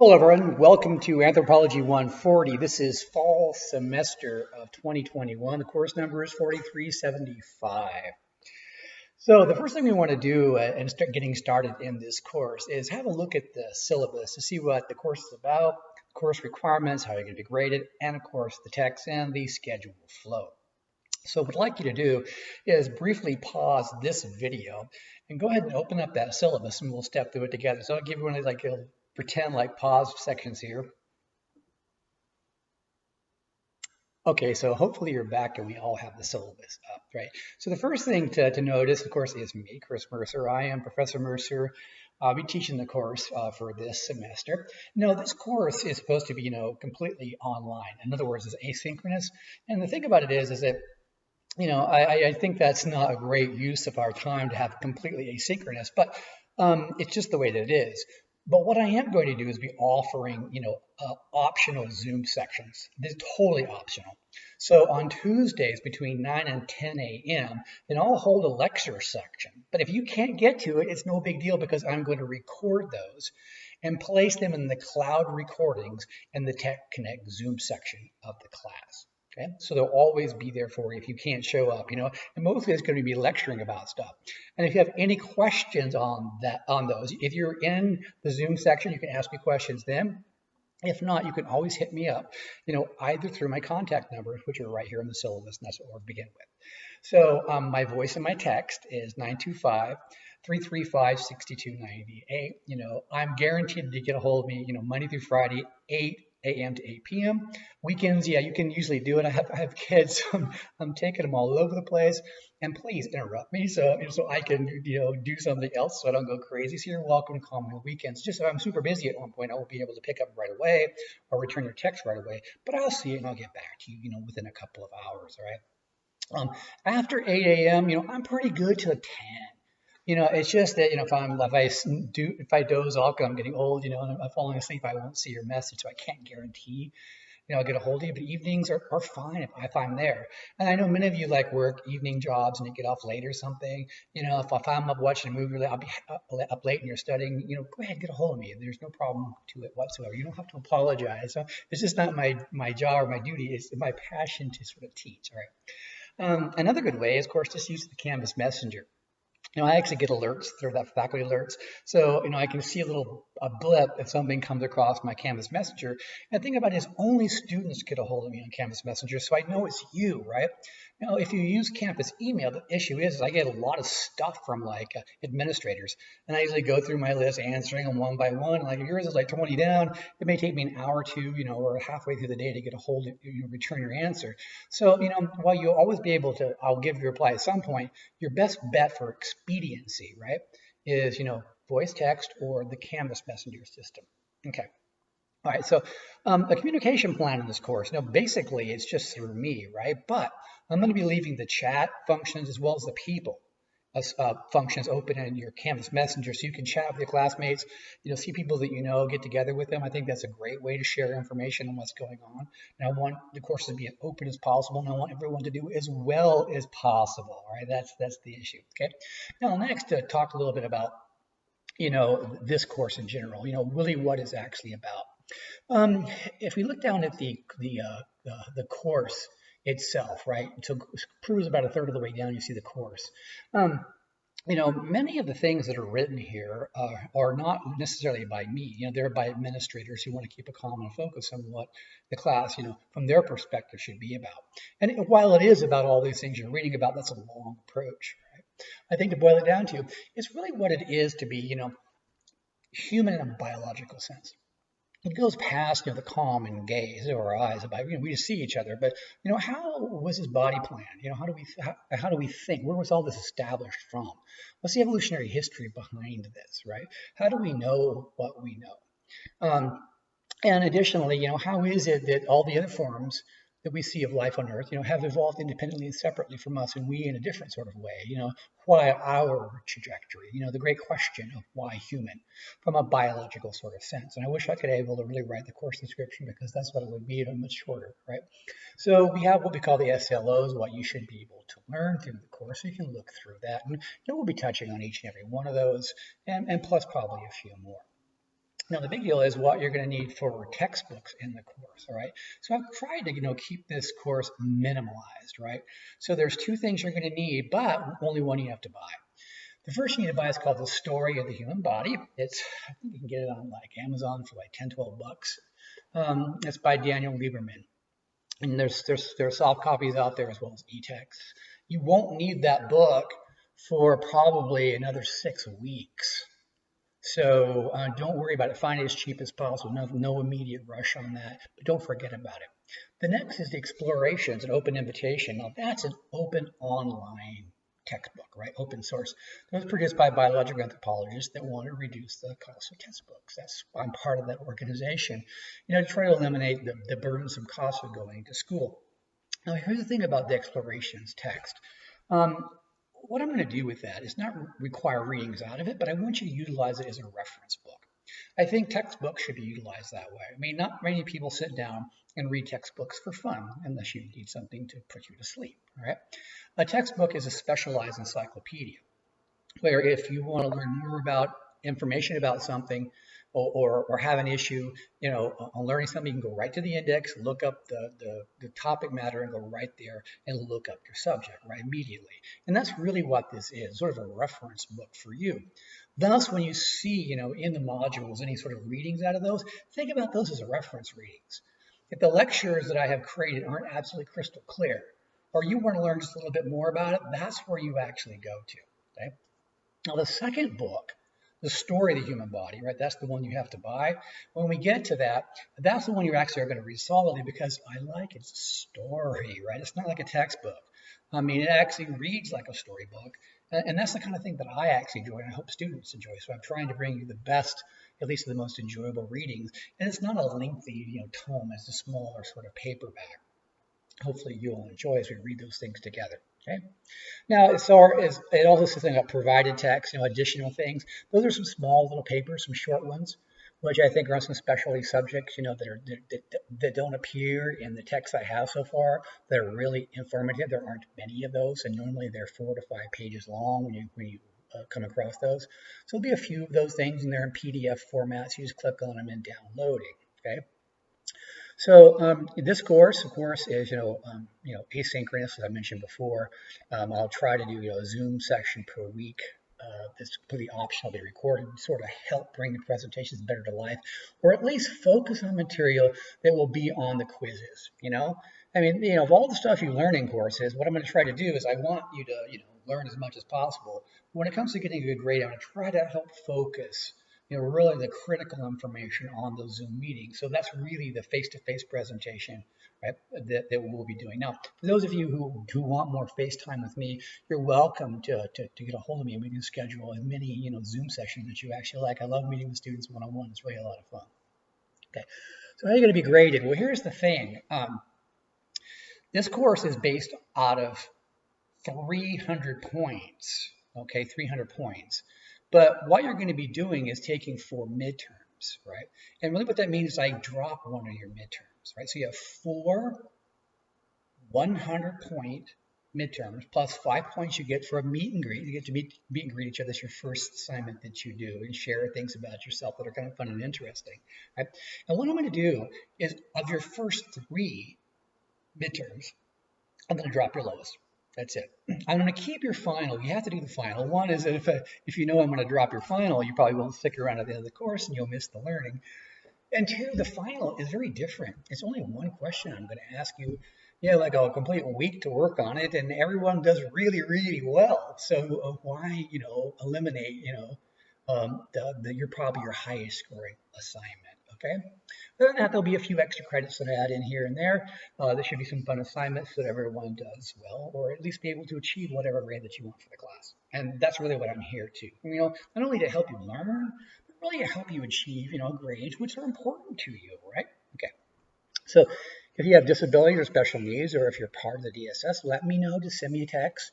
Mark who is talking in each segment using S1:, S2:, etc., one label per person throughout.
S1: Hello, everyone. Welcome to Anthropology 140. This is fall semester of 2021. The course number is 4375. So the first thing we want to do and start getting started in this course is have a look at the syllabus to see what the course is about, course requirements, how you're going to be graded, and of course the text and the schedule flow. So what I'd like you to do is briefly pause this video and go ahead and open up that syllabus and we'll step through it together. So I'll give you one of like pretend like pause sections here. Okay, so hopefully you're back and we all have the syllabus up, right? So the first thing to notice, of course, is me, Chris Mercer. I am Professor Mercer. I'll be teaching the course for this semester. Now, this course is supposed to be, completely online. In other words, it's asynchronous. And the thing about it is that I think that's not a great use of our time to have completely asynchronous, but it's just the way that it is. But what I am going to do is be offering, optional Zoom sections. This is totally optional. So on Tuesdays between 9 and 10 a.m., then I'll hold a lecture section. But if you can't get to it, it's no big deal because I'm going to record those and place them in the cloud recordings in the Tech Connect Zoom section of the class. Okay, so they'll always be there for you if you can't show up, and mostly it's going to be lecturing about stuff. And if you have any questions on those, if you're in the Zoom section, you can ask me questions then. If not, you can always hit me up, either through my contact numbers, which are right here in the syllabus, and that's what we'll begin with. So my voice and my text is 925-335-6298. I'm guaranteed to get a hold of me, Monday through Friday, 8 a.m. to 8 p.m. Weekends, yeah, you can usually do it. I have kids. I'm taking them all over the place. And please interrupt me so I can do something else so I don't go crazy. So you're welcome to call me on weekends. Just if I'm super busy at one point, I won't be able to pick up right away or return your text right away. But I'll see it and I'll get back to you, within a couple of hours. All right. After 8 a.m., I'm pretty good till 10. It's just that, if I doze off because I'm getting old, and I'm falling asleep, I won't see your message. So I can't guarantee, I'll get a hold of you, but evenings are fine if I'm there. And I know many of you like work evening jobs and you get off late or something. If I'm up watching a movie, I'll be up late and you're studying, go ahead, get a hold of me. There's no problem to it whatsoever. You don't have to apologize. So it's just not my job or my duty. It's my passion to sort of teach. All right. Another good way is, of course, just use the Canvas Messenger. I actually get alerts through that faculty alerts. So, I can see a blip if something comes across my Canvas Messenger. And the thing about it is only students get a hold of me on Canvas Messenger, so I know it's you, right? Now, if you use campus email, the issue is I get a lot of stuff from administrators. And I usually go through my list, answering them one by one. Like if yours is like 20 down, it may take me an hour or two, or halfway through the day to get a hold of, return your answer. So, while you'll always be able to, I'll give you a reply at some point, your best bet for expediency, right, is, voice text or the Canvas Messenger system. Okay. All right, so a communication plan in this course, basically it's just through me, right? But I'm going to be leaving the chat functions as well as the people functions open in your Canvas Messenger so you can chat with your classmates, see people that get together with them. I think that's a great way to share information on what's going on. And I want the course to be as open as possible, and I want everyone to do as well as possible, all right? That's the issue, okay? Now, next, to talk a little bit about, this course in general, really what it's actually about. If we look down at the course itself, right? So proves about a third of the way down, you see the course. Many of the things that are written here are not necessarily by me. They're by administrators who want to keep a common focus on what the class, from their perspective should be about. And while it is about all these things you're reading about, that's a long approach, right? I think to boil it down to, it's really what it is to be, human in a biological sense. It goes past, the common gaze of our eyes about, we just see each other, but, how was his body plan? How do we think? Where was all this established from? What's the evolutionary history behind this, right? How do we know what we know? And additionally, how is it that all the other forms that we see of life on Earth, have evolved independently and separately from us, and we in a different sort of way? Why our trajectory? The great question of why human, from a biological sort of sense. And I wish I could be able to really write the course description because that's what it would be, much shorter, right? So we have what we call the SLOs, what you should be able to learn through the course. So you can look through that, and we'll be touching on each and every one of those, and plus probably a few more. Now, the big deal is what you're going to need for textbooks in the course, all right? So I've tried to, keep this course minimalized, right? So there's two things you're going to need, but only one you have to buy. The first you need to buy is called The Story of the Human Body. I think you can get it on like Amazon for like 10, 12 bucks. It's by Daniel Lieberman. And there's soft copies out there as well as e-texts. You won't need that book for probably another 6 weeks. So don't worry about it. Find it as cheap as possible. No immediate rush on that, but don't forget about it. The next is the Explorations, an open invitation. Now that's an open online textbook, right? Open source. It was produced by biological anthropologists that want to reduce the cost of textbooks. I'm part of that organization, to try to eliminate the burdensome cost of going to school. Now here's the thing about the Explorations text. What I'm going to do with that is not require readings out of it, but I want you to utilize it as a reference book. I think textbooks should be utilized that way. I mean, not many people sit down and read textbooks for fun unless you need something to put you to sleep, all right? A textbook is a specialized encyclopedia where if you want to learn more about information about something or have an issue, on learning something, you can go right to the index, look up the topic matter and go right there and look up your subject, right, immediately. And that's really what this is, sort of a reference book for you. Thus, when you see, in the modules, any sort of readings out of those, think about those as reference readings. If the lectures that I have created aren't absolutely crystal clear, or you want to learn just a little bit more about it, that's where you actually go to, okay? Now, the second book, The Story of the Human Body, right? That's the one you have to buy. When we get to that, that's the one you actually are going to read solidly because I like its story, right? It's not like a textbook. I mean, it actually reads like a storybook. And that's the kind of thing that I actually enjoy and I hope students enjoy. So I'm trying to bring you the best, at least the most enjoyable readings. And it's not a lengthy, tome. It's a smaller sort of paperback. Hopefully you'll enjoy as we read those things together, okay? Now, as far as it also says something about provided text, additional things. Those are some small little papers, some short ones, which I think are on some specialty subjects, that don't appear in the text I have so far. That are really informative. There aren't many of those, and normally they're 4 to 5 pages long when you come across those. So there'll be a few of those things, and they're in PDF formats. You just click on them and downloading. Okay. So this course, of course, is asynchronous, as I mentioned before. I'll try to do a Zoom section per week. It's completely optional. They recorded, sort of help bring the presentations better to life, or at least focus on material that will be on the quizzes. I mean, of all the stuff you learn in courses, what I'm going to try to do is I want you to learn as much as possible. When it comes to getting a good grade, I'm going to try to help focus really the critical information on those Zoom meetings. So that's really the face-to-face presentation, right, that we'll be doing. Now, for those of you who want more face time with me, you're welcome to get a hold of me, and we can schedule as many, Zoom sessions that you actually like. I love meeting with students one-on-one. It's really a lot of fun. Okay, so how are you going to be graded? Well, here's the thing. This course is based out of 300 points, okay, 300 points. But what you're going to be doing is taking 4 midterms, right? And really what that means is I drop one of your midterms, right? So you have 4 100-point midterms plus 5 points you get for a meet and greet. You get to meet and greet each other. That's your first assignment that you do and share things about yourself that are kind of fun and interesting, right? And what I'm going to do is of your first 3 midterms, I'm going to drop your lowest. That's it. I'm going to keep your final. You have to do the final. One is that if you know I'm going to drop your final, you probably won't stick around at the end of the course and you'll miss the learning. And 2, the final is very different. It's only one question I'm going to ask you. Like a complete week to work on it, and everyone does really, really well. So why, eliminate, you're probably your highest scoring assignment. Okay. Other than that, there'll be a few extra credits that I add in here and there. There should be some fun assignments that everyone does well, or at least be able to achieve whatever grade that you want for the class. And that's really what I'm here to. Not only to help you learn, but really to help you achieve, grades which are important to you, right? Okay. So if you have disabilities or special needs, or if you're part of the DSS, let me know. Just send me a text.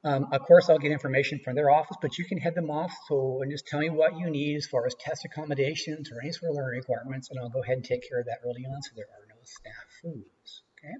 S1: Of course, I'll get information from their office, but you can head them off and just tell me what you need as far as test accommodations or any sort of learning requirements, and I'll go ahead and take care of that early on so there are no snafus. Okay.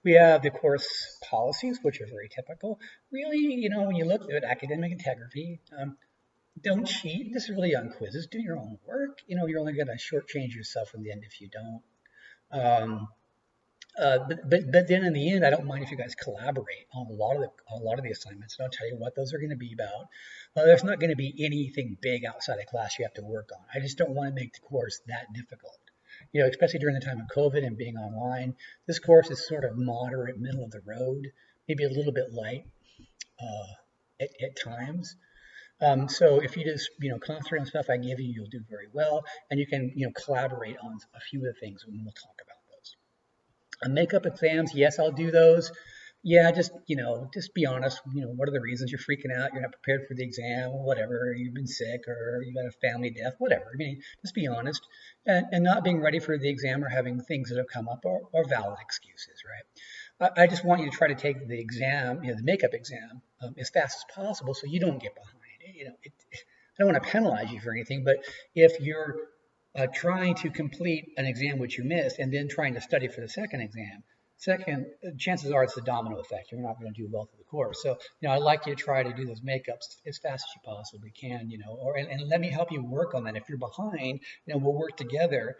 S1: We have the course policies, which are very typical. Really, when you look at academic integrity, Don't cheat. This is really on quizzes. Do your own work. You're only going to shortchange yourself in the end if you don't. Um, but then in the end, I don't mind if you guys collaborate on a lot of the assignments, and I'll tell you what those are going to be about. There's not going to be anything big outside of class you have to work on. I just don't want to make the course that difficult. Especially during the time of COVID and being online. This course is sort of moderate, middle of the road, maybe a little bit light at times. So if you just concentrate on stuff I give you, you'll do very well, and you can collaborate on a few of the things, and we'll talk about those. Makeup exams, yes, I'll do those. Yeah, just be honest. What are the reasons you're freaking out? You're not prepared for the exam, or whatever. You've been sick, or you got a family death, whatever. I mean, just be honest. And not being ready for the exam or having things that have come up are valid excuses, right? I just want you to try to take the exam, the makeup exam, as fast as possible so you don't get behind. I don't want to penalize you for anything, but if you're trying to complete an exam which you missed and then trying to study for the second chances are it's the domino effect. You're not going to do well through the course. So, I'd like you to try to do those makeups as fast as you possibly can, and let me help you work on that. If you're behind, we'll work together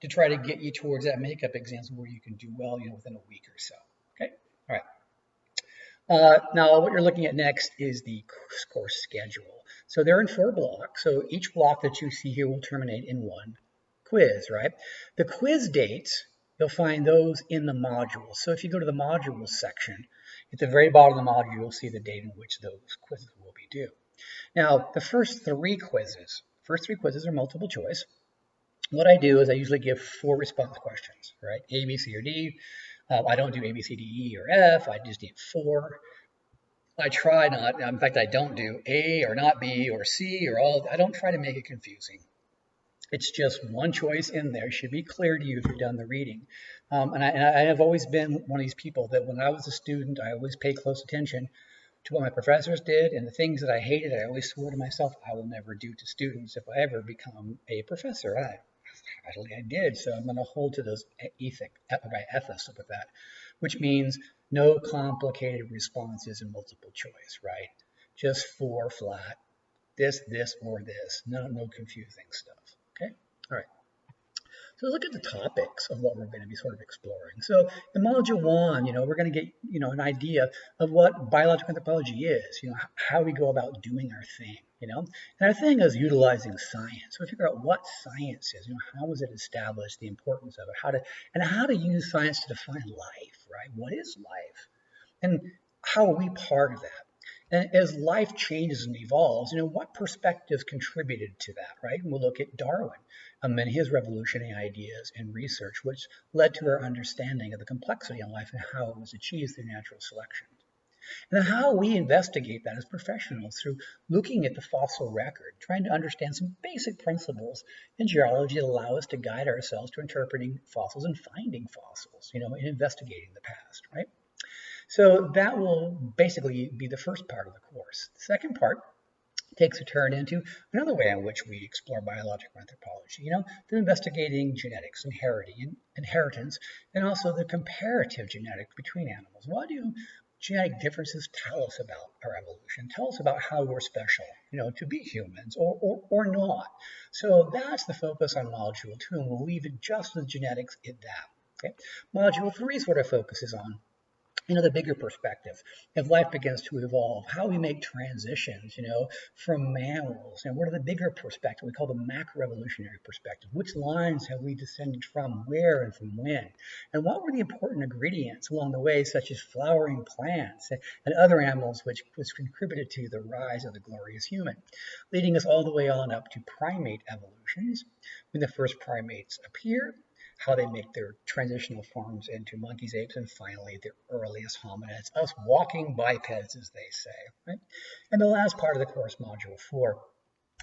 S1: to try to get you towards that makeup exam where you can do well, within a week or so. Okay. All right. Now, what you're looking at next is the course schedule. So they're in 4 blocks. So each block that you see here will terminate in one quiz, right? The quiz dates, you'll find those in the modules. So if you go to the modules section, at the very bottom of the module, you'll see the date in which those quizzes will be due. Now, the first three quizzes are multiple choice. What I do is I usually give 4 response questions, right? A, B, C, or D. I don't do A, B, C, D, E, or F. I just need 4. I try not, in fact, I don't do A or not B or C or all. I don't try to make it confusing. It's just one choice in there. It should be clear to you if you've done the reading. And I have always been one of these people that when I was a student, I always paid close attention to what my professors did, and the things that I hated, I always swore to myself I will never do to students if I ever become a professor. I did, so I'm going to hold to those ethics with that, which means no complicated responses in multiple choice, right? Just 4 flat, this, or this. No confusing stuff. Okay, all right. So look at the topics of what we're going to be sort of exploring. So in Module 1, we're going to get, an idea of what biological anthropology is, how we go about doing our thing, And our thing is utilizing science. So we figure out what science is, how was it established, the importance of it, how to use science to define life, right? What is life? And how are we part of that? And as life changes and evolves, what perspectives contributed to that, right? And we'll look at Darwin and his revolutionary ideas and research, which led to our understanding of the complexity in life and how it was achieved through natural selection. And then how we investigate that as professionals through looking at the fossil record, trying to understand some basic principles in geology that allow us to guide ourselves to interpreting fossils and finding fossils, and investigating the past, right? So that will basically be the first part of the course. The second part takes a turn into another way in which we explore biological anthropology, through investigating genetics, inheritance, and also the comparative genetics between animals. What do genetic differences tell us about our evolution? Tell us about how we're special, to be humans or not. So that's the focus on Module 2, and we'll leave it just with genetics at that. Okay? Module 3 sort of focuses on the bigger perspective. If life begins to evolve, how we make transitions, from mammals, and what are the bigger perspective? We call the macroevolutionary perspective. Which lines have we descended from, where, and from when? And what were the important ingredients along the way, such as flowering plants and other animals which contributed to the rise of the glorious human, leading us all the way on up to primate evolutions, when the first primates appear, how they make their transitional forms into monkeys, apes, and finally the earliest hominids, us walking bipeds, as they say, right? And the last part of the course, Module 4,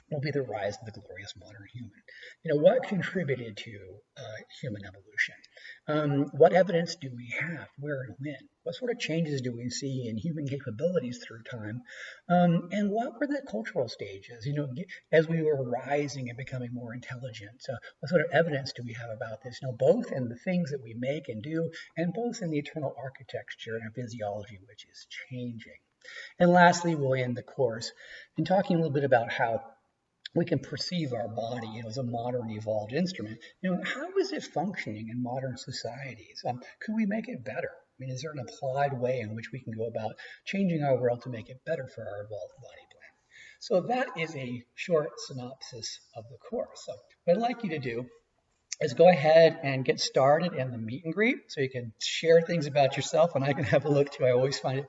S1: will be the rise of the glorious modern human. What contributed to human evolution? What evidence do we have? Where and when? What sort of changes do we see in human capabilities through time? And what were the cultural stages, as we were rising and becoming more intelligent? What sort of evidence do we have about this? Both in the things that we make and do, and both in the eternal architecture and our physiology, which is changing. And lastly, we'll end the course in talking a little bit about how we can perceive our body, as a modern evolved instrument. How is it functioning in modern societies? Could we make it better? I mean, is there an applied way in which we can go about changing our world to make it better for our evolved body plan? So that is a short synopsis of the course. So what I'd like you to do is go ahead and get started in the meet and greet so you can share things about yourself and I can have a look too. I always find it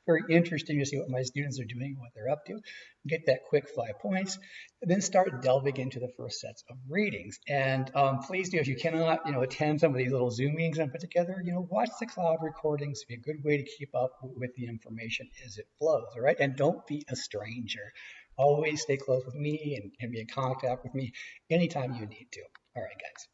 S1: very interesting to see what my students are doing, what they're up to, get that quick 5 points, and then start delving into the first sets of readings. And please do, if you cannot, attend some of these little Zoom meetings I put together, watch the cloud recordings. It'd be a good way to keep up with the information as it flows, all right? And don't be a stranger. Always stay close with me and be in contact with me anytime you need to. All right, guys.